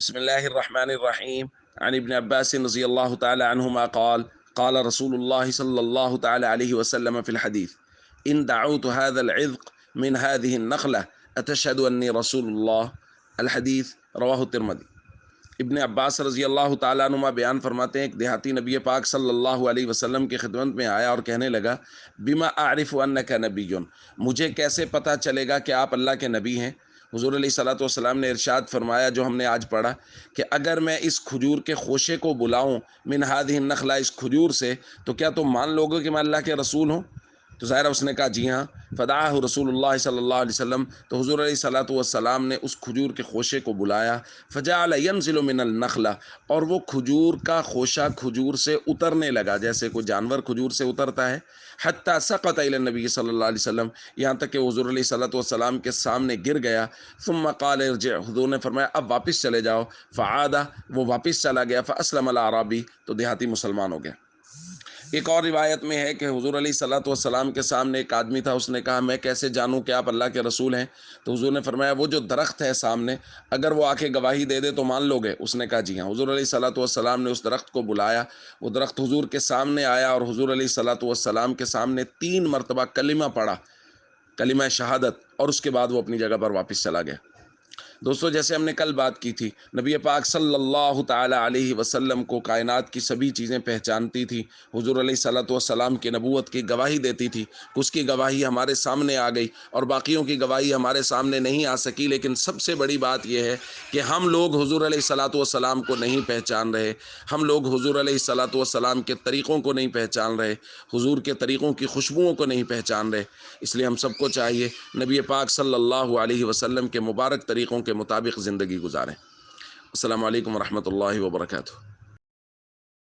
بسم الله الرحمن الرحيم. عن ابن عباس رضي الله تعالى عنهما قال قال رسول الله صلى الله تعالى عليه وسلم في الحديث: إن دعوت هذا العذق من هذه النخلة أتشهد أني رسول الله؟ الحديث رواه الترمذی۔ ابن عباس رضی اللہ تعالیٰ عنہما بیان فرماتے ہیں ایک دیہاتی نبی پاک صلی اللہ علیہ وسلم کی خدمت میں آیا اور کہنے لگا: بما اعرف انک نبی، مجھے کیسے پتہ چلے گا کہ آپ اللہ کے نبی ہیں؟ حضور علیہ الصلوۃ والسلام نے ارشاد فرمایا جو ہم نے آج پڑھا کہ اگر میں اس کھجور کے خوشے کو بلاؤں من هذه النخلہ، اس کھجور سے، تو کیا تم مان لو گے کہ میں اللہ کے رسول ہوں؟ تو ظاہر اس نے کہا جی ہاں۔ فدعاہ رسول اللہ صلی اللہ علیہ وسلم، تو حضور علیہ الصلوۃ والسلام نے اس کھجور کے خوشے کو بلایا۔ فجعل ینزل من النخلہ، اور وہ کھجور کا خوشہ کھجور سے اترنے لگا جیسے کوئی جانور کھجور سے اترتا ہے۔ حتی سقط الی النبی صلی اللہ علیہ وسلم، یہاں تک کہ حضور علیہ الصلوۃ والسلام کے سامنے گر گیا۔ ثم قال ارجع، حضور نے فرمایا اب واپس چلے جاؤ۔ فعاد، وہ واپس چلا گیا۔ فاسلم الاعرابی، تو دیہاتی مسلمان ہو گیا۔ ایک اور روایت میں ہے کہ حضور علیہ الصلوۃ والسلام کے سامنے ایک آدمی تھا، اس نے کہا میں کیسے جانوں کہ آپ اللہ کے رسول ہیں؟ تو حضور نے فرمایا وہ جو درخت ہے سامنے، اگر وہ آ کے گواہی دے دے تو مان لو گے؟ اس نے کہا جی ہاں۔ حضور علیہ الصلوۃ والسلام نے اس درخت کو بلایا، وہ درخت حضور کے سامنے آیا اور حضور علیہ الصلوۃ والسلام کے سامنے 3 مرتبہ کلمہ پڑھا، کلمہ شہادت، اور اس کے بعد وہ اپنی جگہ پر واپس چلا گیا۔ دوستو، جیسے ہم نے کل بات کی تھی، نبی پاک صلی اللہ تعالی علیہ وسلم کو کائنات کی سبھی چیزیں پہچانتی تھی۔ حضور علیہ الصلوۃ والسلام کی نبوت کی گواہی دیتی تھی، اس کی گواہی ہمارے سامنے آ گئی اور باقیوں کی گواہی ہمارے سامنے نہیں آ سکی۔ لیکن سب سے بڑی بات یہ ہے کہ ہم لوگ حضور علیہ الصلوۃ والسلام کو نہیں پہچان رہے، ہم لوگ حضور علیہ الصلوۃ والسلام کے طریقوں کو نہیں پہچان رہے، حضور کے طریقوں کی خوشبوؤں کو نہیں پہچان رہے۔ اس لیے ہم سب کو چاہیے نبی پاک صلی اللہ علیہ وسلم کے مبارک طریقوں کے مطابق زندگی گزاریں۔ السلام علیکم ورحمۃ اللہ وبرکاتہ۔